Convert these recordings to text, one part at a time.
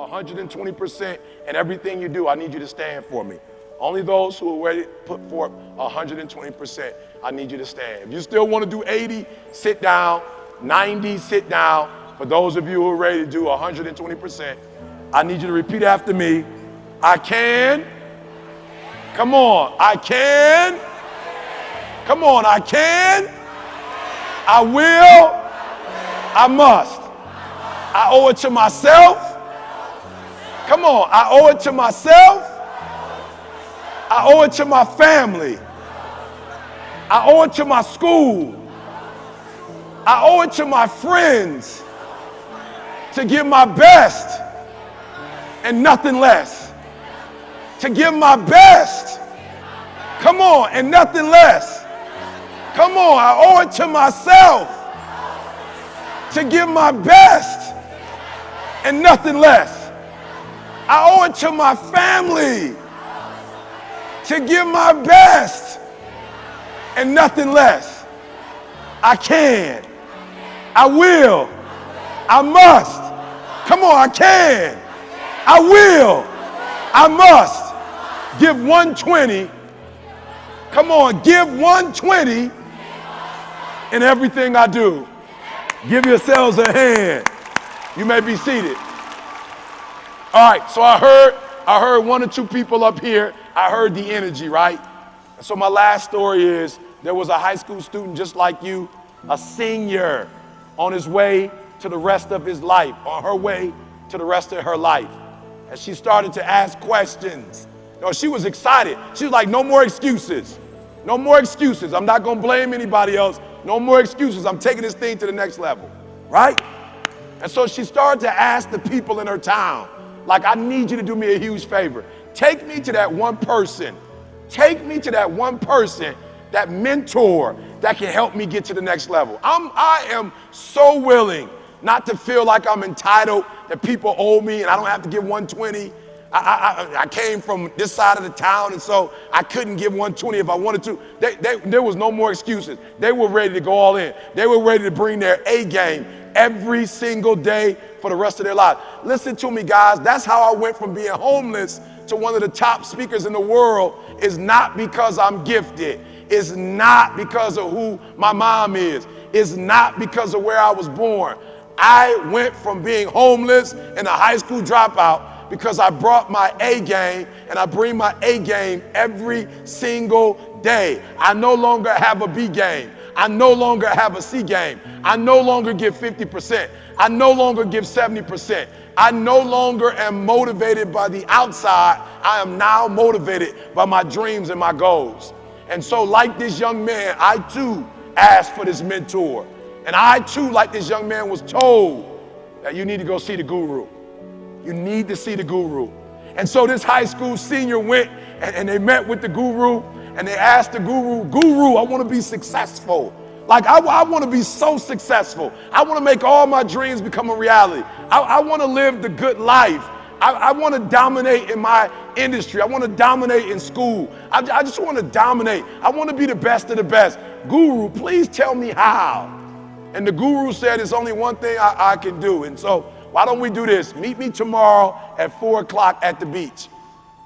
120% in everything you do, I need you to stand for me. Only those who are ready to put forth 120%, I need you to stand. If you still want to do 80, sit down. 90, sit down. For those of you who are ready to do 120%, I need you to repeat after me. I can. Come on, I can. Come on, I can. I will. I must. I owe it to myself. Come on, I owe it to myself. I owe it to my family. I owe it to my school. I owe it to my friends to give my best and nothing less. To give my best. Come on, and nothing less. Come on, I owe it to myself to give my best and nothing less. I owe it to my family to give my best and nothing less. I can. I will. I must. Come on, I can. I will. I must. Give 120. Come on, give 120 in everything I do. Give yourselves a hand. You may be seated. All right, so I heard one or two people up here. I heard the energy, right? So my last story is there was a high school student just like you, a senior, on his way to the rest of his life, on her way to the rest of her life. And she started to ask questions. No, she was excited. She was like, no more excuses. No more excuses. I'm not going to blame anybody else. No more excuses. I'm taking this thing to the next level, right? And so she started to ask the people in her town, like, I need you to do me a huge favor. Take me to that one person. Take me to that one person, that mentor that can help me get to the next level. I am so willing not to feel like I'm entitled, that people owe me and I don't have to give 120. I came from this side of the town, and so I couldn't give 120 if I wanted to. There was no more excuses. They were ready to go all in. They were ready to bring their A game every single day for the rest of their lives. Listen to me, guys. That's how I went from being homeless to one of the top speakers in the world. Is not because I'm gifted. It's not because of who my mom is. It's not because of where I was born. I went from being homeless and a high school dropout because I brought my A game, and I bring my A game every single day. I no longer have a B game. I no longer have a C game. I no longer give 50%. I no longer give 70%. I no longer am motivated by the outside. I am now motivated by my dreams and my goals. And so like this young man, I too asked for this mentor. And I too, like this young man, was told that you need to go see the guru. You need to see the guru. And so this high school senior went and they met with the guru, and they asked the guru, I want to be successful. Like, I want to be so successful. I want to make all my dreams become a reality. I want to live the good life. I want to dominate in my industry. I want to dominate in school. I just want to dominate. I want to be the best of the best. Guru, please tell me how. And the guru said, it's only one thing I can do. And so why don't we do this? Meet me tomorrow at 4 o'clock at the beach.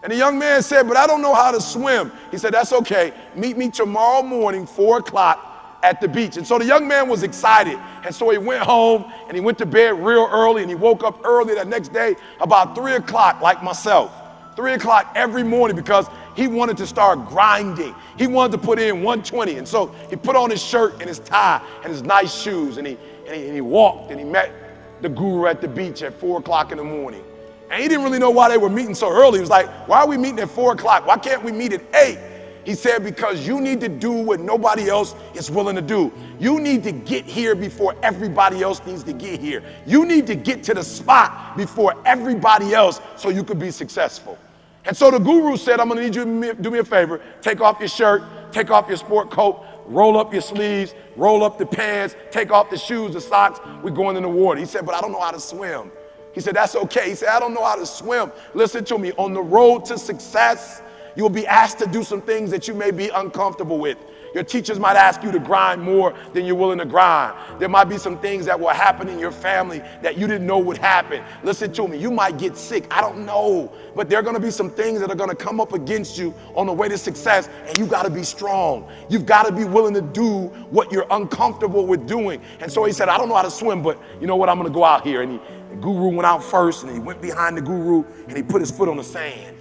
And the young man said, but I don't know how to swim. He said, that's okay. Meet me tomorrow morning, 4 o'clock at the beach. And so the young man was excited. And so he went home and he went to bed real early, and he woke up early the next day about 3 o'clock like myself. 3 o'clock every morning, because he wanted to start grinding. He wanted to put in 120. And so he put on his shirt and his tie and his nice shoes, and he walked, and he met the guru at the beach at 4 o'clock in the morning. And he didn't really know why they were meeting so early. He was like, why are we meeting at 4 o'clock? Why can't we meet at 8? He said, because you need to do what nobody else is willing to do. You need to get here before everybody else needs to get here. You need to get to the spot before everybody else so you could be successful. And so the guru said, I'm gonna need you to do me a favor. Take off your shirt, take off your sport coat, roll up your sleeves, roll up the pants, take off the shoes, the socks. We're going in the water. He said, but I don't know how to swim. He said, that's okay. He said, I don't know how to swim. Listen to me. On the road to success, you'll be asked to do some things that you may be uncomfortable with. Your teachers might ask you to grind more than you're willing to grind. There might be some things that will happen in your family that you didn't know would happen. Listen to me, you might get sick, I don't know. But there are gonna be some things that are gonna come up against you on the way to success, and you gotta be strong. You've gotta be willing to do what you're uncomfortable with doing. And so he said, I don't know how to swim, but you know what, I'm gonna go out here. And the guru went out first, and he went behind the guru, and he put his foot on the sand.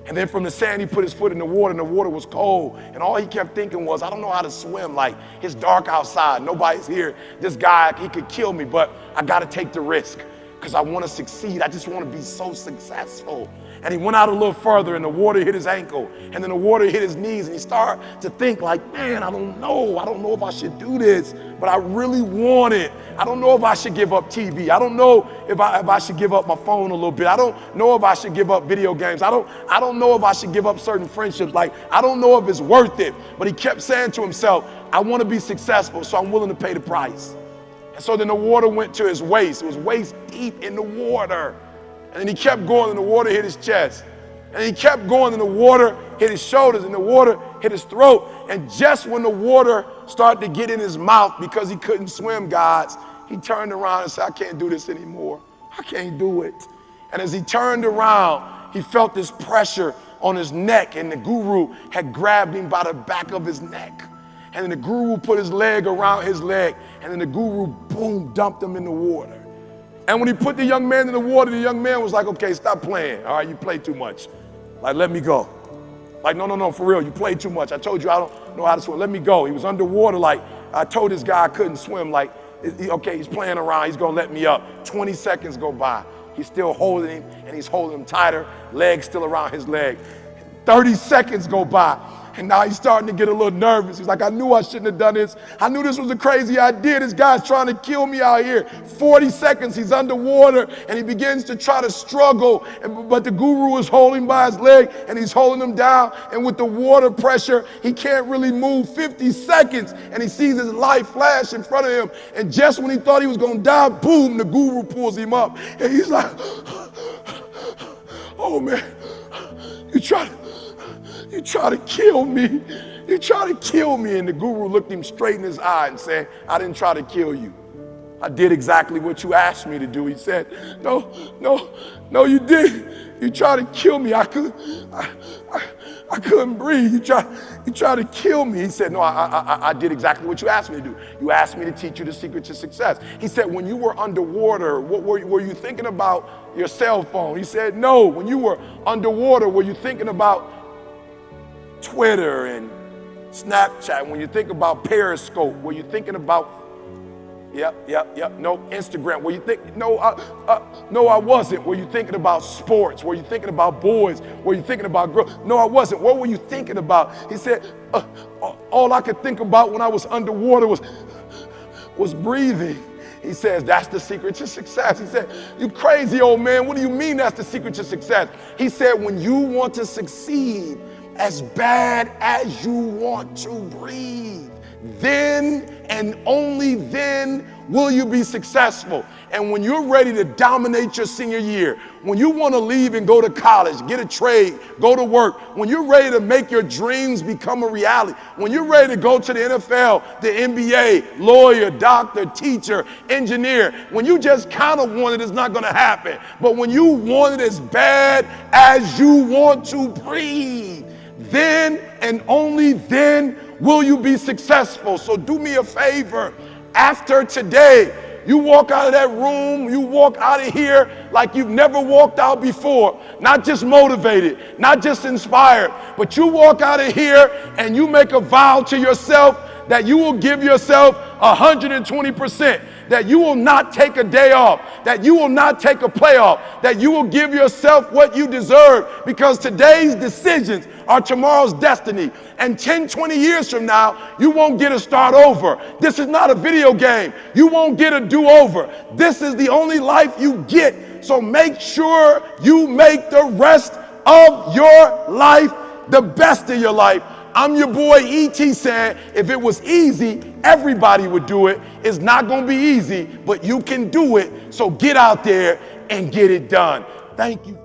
And then from the sand, he put his foot in the water, and the water was cold. And all he kept thinking was, I don't know how to swim. Like, it's dark outside. Nobody's here. This guy, he could kill me, but I got to take the risk because I want to succeed. I just want to be so successful. And he went out a little further, and the water hit his ankle. And then the water hit his knees, and he started to think like, man, I don't know if I should do this, but I really want it. I don't know if I should give up TV. I don't know if I should give up my phone a little bit. I don't know if I should give up video games. I don't know if I should give up certain friendships. Like, I don't know if it's worth it. But he kept saying to himself, I want to be successful, so I'm willing to pay the price. And so then the water went to his waist. It was waist deep in the water. And then he kept going, and the water hit his chest. And he kept going, and the water hit his shoulders, and the water hit his throat. And just when the water started to get in his mouth because he couldn't swim, guys, he turned around and said, I can't do this anymore. I can't do it. And as he turned around, he felt this pressure on his neck, and the guru had grabbed him by the back of his neck. And then the guru put his leg around his leg, and then the guru, boom, dumped him in the water. And when he put the young man in the water, the young man was like, okay, stop playing. All right, you play too much. Like, let me go. Like, no, for real, you played too much. I told you I don't know how to swim. Let me go. He was underwater. Like, I told this guy I couldn't swim. Like, okay, he's playing around. He's going to let me up. 20 seconds go by. He's still holding him, and he's holding him tighter. Legs still around his leg. 30 seconds go by. And now he's starting to get a little nervous. He's like, I knew I shouldn't have done this. I knew this was a crazy idea. This guy's trying to kill me out here. 40 seconds, he's underwater, and he begins to try to struggle. But the guru is holding by his leg, and he's holding him down. And with the water pressure, he can't really move. 50 seconds, and he sees his life flash in front of him. And just when he thought he was going to die, boom, the guru pulls him up. And he's like, oh, man, you try to kill me. You try to kill me. And the guru looked him straight in his eye and said, I didn't try to kill you. I did exactly what you asked me to do. He said, no, you didn't. You tried to kill me. I couldn't breathe. You tried to kill me. He said, no, I did exactly what you asked me to do. You asked me to teach you the secret to success. He said, when you were underwater, what were you thinking about your cell phone? He said, no. When you were underwater, were you thinking about Twitter and Snapchat? When you think about Periscope, were you thinking about, no, Instagram? Were you think, no, I wasn't. Were you thinking about sports? Were you thinking about boys? Were you thinking about girls? No, I wasn't. What were you thinking about? He said, all I could think about when I was underwater was breathing. He says, that's the secret to success. He said, you crazy old man. What do you mean that's the secret to success? He said, when you want to succeed as bad as you want to breathe, then and only then will you be successful. And when you're ready to dominate your senior year, when you want to leave and go to college, get a trade, go to work, when you're ready to make your dreams become a reality, when you're ready to go to the NFL, the NBA, lawyer, doctor, teacher, engineer, when you just kind of want it, it's not going to happen. But when you want it as bad as you want to breathe, then and only then will you be successful. So do me a favor. After today, you walk out of that room, you walk out of here like you've never walked out before. Not just motivated, not just inspired, but you walk out of here and you make a vow to yourself that you will give yourself 120%, that you will not take a day off, that you will not take a playoff, that you will give yourself what you deserve, because today's decisions are tomorrow's destiny. And 10, 20 years from now, you won't get a start over. This is not a video game. You won't get a do-over. This is the only life you get. So make sure you make the rest of your life the best of your life. I'm your boy E.T. saying, if it was easy, everybody would do it. It's not going to be easy, but you can do it. So get out there and get it done. Thank you.